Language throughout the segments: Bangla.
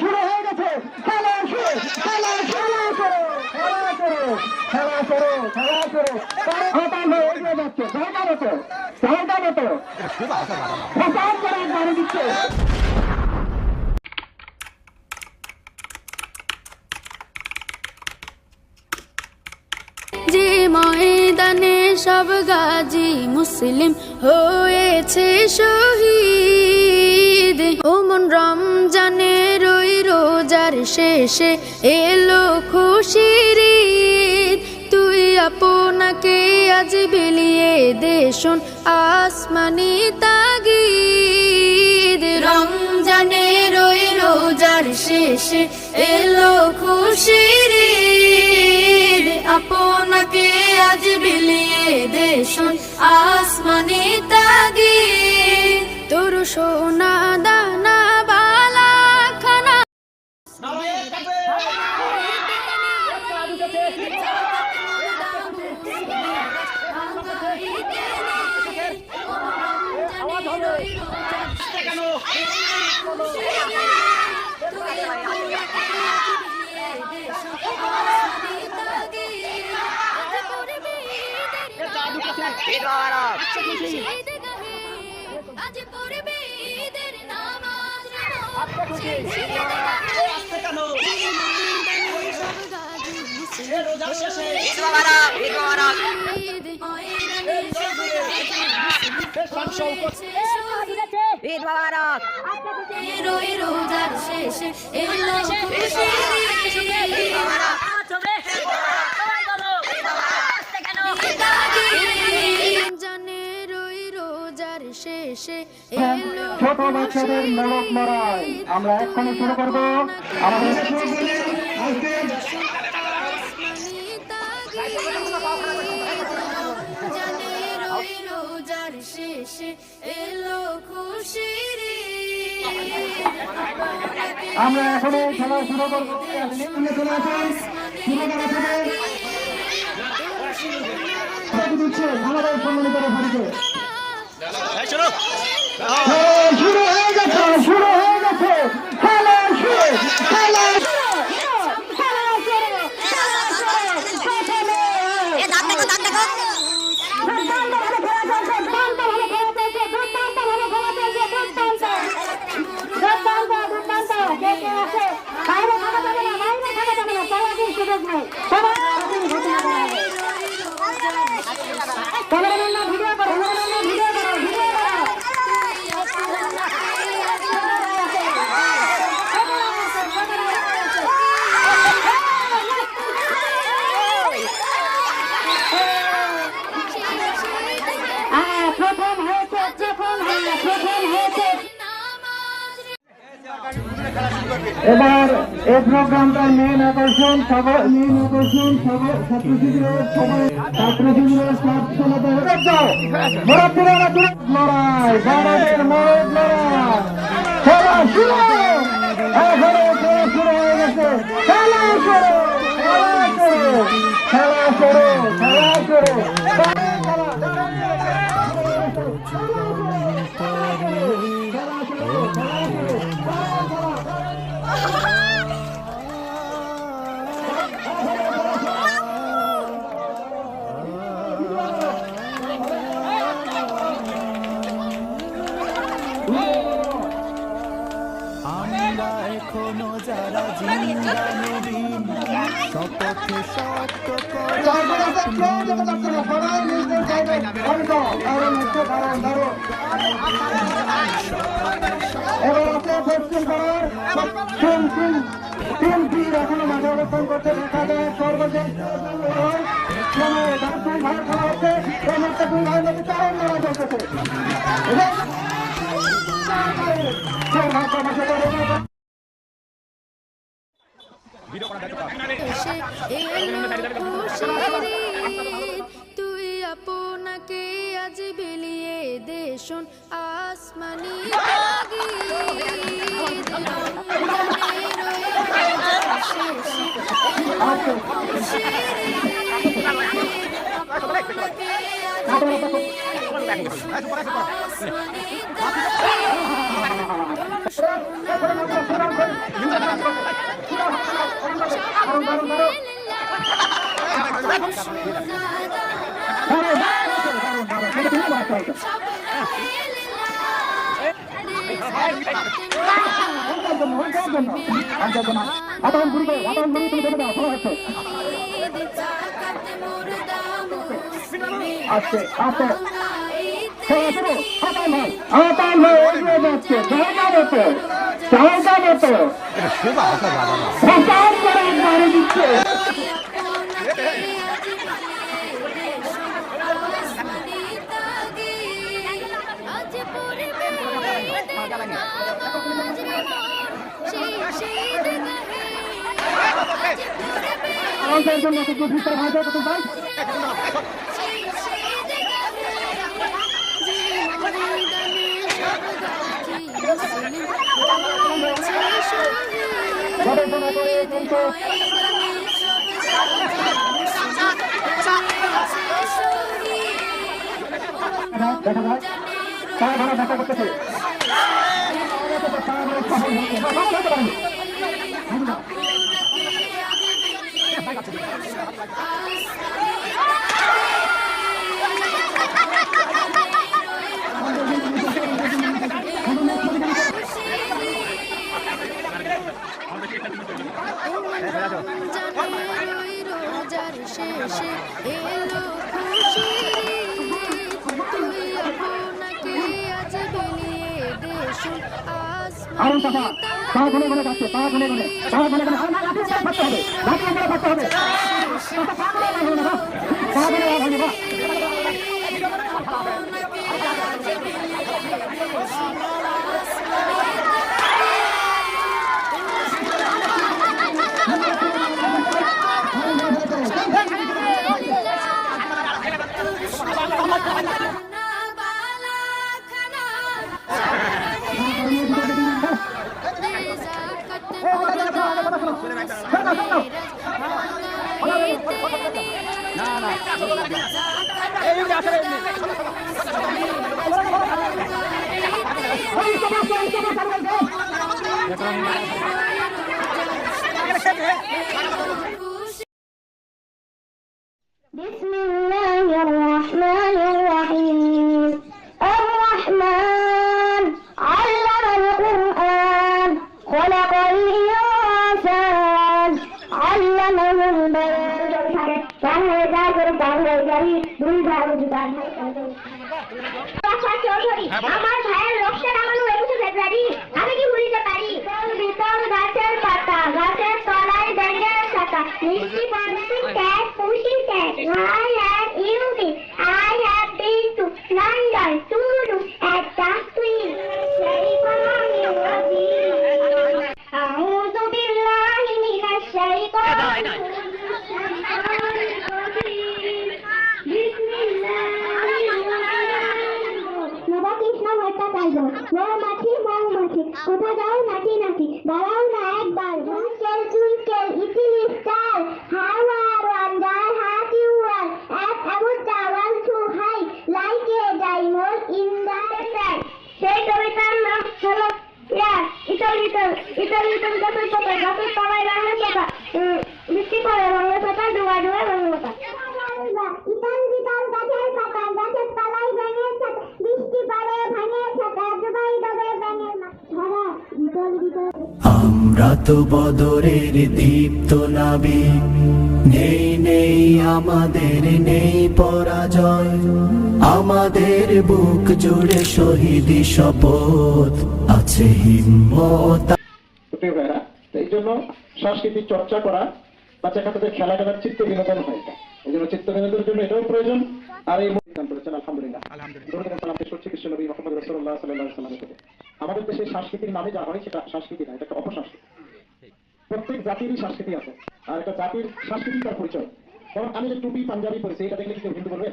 শুরু হয়ে গেছে, খেলা শুরু, খেলা শুরু করো, খেলা করো, খেলা করো, খেলা করো। হতাল হয়ে এগিয়ে যাচ্ছে, জায়গা মতো, জায়গা মতো ফসাদ করে বাড়ি দিচ্ছে। যে ময়দানে সব গাজী মুসলিম হয়েছে শহীদ, ওমন রমজানের ওই রোজার শেষে এলো খুশির ঈদ। তুই আপনাকে আজ বিলিয়ে দে শোন আসমানি তাগিদ, রমজানের ওই রোজার শেষে এলো খুশির ঈদ। আপনাকে আজ বিলিয়ে দে শোন আসমানি তাগিদ, তোর সোনা দানা বালা খানা আজ পড়বে ঈদের নামাজ ঈদ মোবারক। রোজার শেষে এলো রমজানের ওই রোজার শেষে এলো ছোট বাচ্চাদের মোড়ক লড়াই আমরা এক্ষুনি শুরু করবো। আমাদের রমজানের ওই রোজার শেষে এলো খুশির ঈদ। আমরা এখনই খেলা শুরু করবো। চলে আসেন, দিচ্ছে আমাদের সম্মানিত রেফারিকে। শুরু হয়ে গেছে, শুরু হয়ে গেছে, খেলা শুরু, খেলা এবার এই প্রোগ্রামটার মেন আকর্ষণ ছাত্র শিবিরের সবাই ছাত্র শিবিরের সব ছেলেদের লড়াই বড়দের মোড়ক লড়াই খেলা শুরু। এখনো খেলা শুরু হয়ে গেছে, খেলা শুরু, খেলা শুরু, খেলা শুরু, খেলা শুরু। আমরা এখনো যারা জিন্দানবীন শপথে সত্য এখনো মাঠে অবস্থান করতে দেখা যায়। সর্বশেষ ভাই খেলা হচ্ছে, এই মুহূর্তে দুই ভাই মধ্যে চারণ লড়াই চলতেছে। তুই আপনাকে আজ বিলিয়ে দে শোন আসমানি আস্তে আস্তে খেলা শুরু। আতাল ভাই এগিয়ে যাচ্ছে, জায়গা মতো প্রচার করে মারি দিচ্ছে। আমাদের জন্য একটু ভিতরে ভাজা কত ভাই গবেষণা করে কিন্তু দেখা যায় তারা ভাড়া দেখা করতেছে। রোজার শেষে এলো খুশি, তুই আপনাকে আজ বিলিয়ে দেশুল আরো টাকা পা ঘনে ঘনে যাচ্ছে, পা ঘনে ঘনে ফাটতে হবে, ফাটতে হবে। بسم الله الرحمن الرحيم الرحمن علم القرآن خلق الإنسان علمه البيان আমার ভাইয়ের রক্ত নামানো 21 ফেব্রুয়ারি আমি কি ভুলিতে পারি? বিতল গাছের পাতা, গাছের তলায় ব্যাঙের ছাতা, মিষ্টি পানির ট্যাপ, পুষি tap. I have eaten, I have been to London to do at the Queen. أعوذ بالله من الشيطان بسم الله Nabakrishna Bhattacharya. মৌমাছি মৌমাছি কোথা যাও নাকি নাকি দাঁড়াও না একবার চুলকেল চুলকেল ইতিলি star how are wonder how you are up about the one to high like a diamond in the sky. সেই কবিতার নাম হলো ইতালিতে গাছের পাতা, গাছের তলায় বাংলা পাতা, বৃষ্টি পড়ে বাংলা পাতা, ডুবা ডুবা বাংলা পাতা। ইতাল বিতাল গাছের পাতা, গাছের তলায় ব্যাঙের ছাতা, বৃষ্টি পড়ে ভাঙের ছাতা, ডুবাই ডুবে ব্যাঙের ধরা বিতল বিতল। আমরা তো বদরের দীপ্ত নাবিক, নেই নেই আমাদের নেই পরাজয়, আমাদের বুক জুড়ে শহীদি শপথ আছে হিম্মত। এই জন্য সাংস্কৃতিক চর্চা করা, বাচ্চা কাচ্চাদের খেলাধুলার চিত্ত বিনোদন হয়, এই জন্য চিত্ত বিনোদনের জন্য এটাও প্রয়োজন। আর এই করেছেন আলহামদুলিল্লাহ। আমাদের দেশে সংস্কৃতির নামে যা হয় সেটা সংস্কৃতি না, এটা একটা অপসংস্কৃতি। প্রত্যেক জাতিরই সংস্কৃতি আছে, আর একটা জাতির সংস্কৃতি তার পরিচয়। যেমন আমি যে টুপি পাঞ্জাবি পরেছি, এটা দেখলে কেউ হিন্দু বলবে?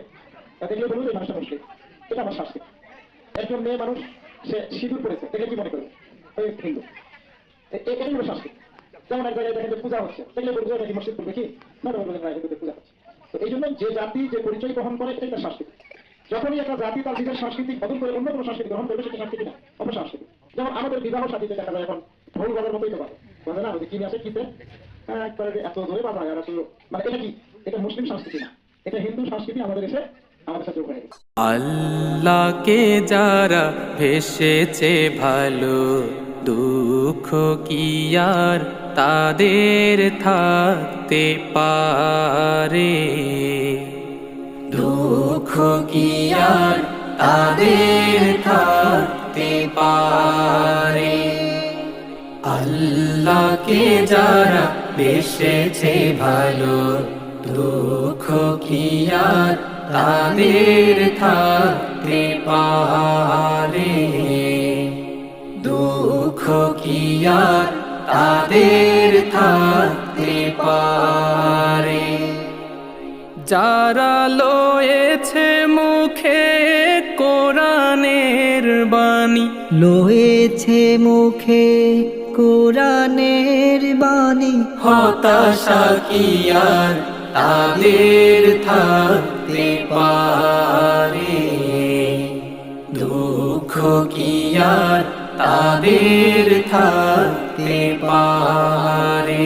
এটা দেখলে বলবে এই মানুষটা মুসলিম, এটা আমার সংস্কৃতি। একজন মেয়ে মানুষ সে সিঁদুর পরেছে, দেখলে কি মনে করবে? ওই হিন্দু। এটাই হলো সংস্কৃতি। যেমন এক জায়গায় দেখেন যে পূজা হচ্ছে, দেখলে বলবে এটা কি মসজিদ করবে কি? না, বলবেন না, হিন্দুদের পূজা হচ্ছে। তো এই জন্য যে জাতি যে পরিচয় গ্রহণ করে এটা একটা সংস্কৃতি। যখনই একটা জাতি তার নিজের সংস্কৃতি বদল করে অন্য কোনো সংস্কৃতি গ্রহণ করবে সেটা সংস্কৃতি না, অপসংস্কৃতি। যেমন আমাদের বিবাহ সাথীতে দেখা যায় এখন ঢোল বাজার মতোই তো পারে, বলে না ওই কি নিয়ে আসে কিতে একবারে এত জোরে বাজায় আর এত মানে এটা কি এটা মুসলিম সংস্কৃতি না, এটা হিন্দু সংস্কৃতি আমাদের এসে আমাদের সাথে ওখানে আল্লাহকে যারা ভেসেছে ভালো, দুঃখ কি আর তাদের থাকতে পারে, দুঃখ কি আর তাদের থাকতে পারে। আল্লাহকে যারা বেসেছে ভালো, দুঃখ কি আর তাদের থাকতে পারে, দুঃখ কি আর তাদের থাকতে পারে। যারা লয়েছে মুখে কোরআনের বাণী, লয়েছে মুখে কোরআনের বাণী, হতাশা কি আর তাদের থাকতে পারে, দুঃখ কি আর তাদের থাকতে পারে।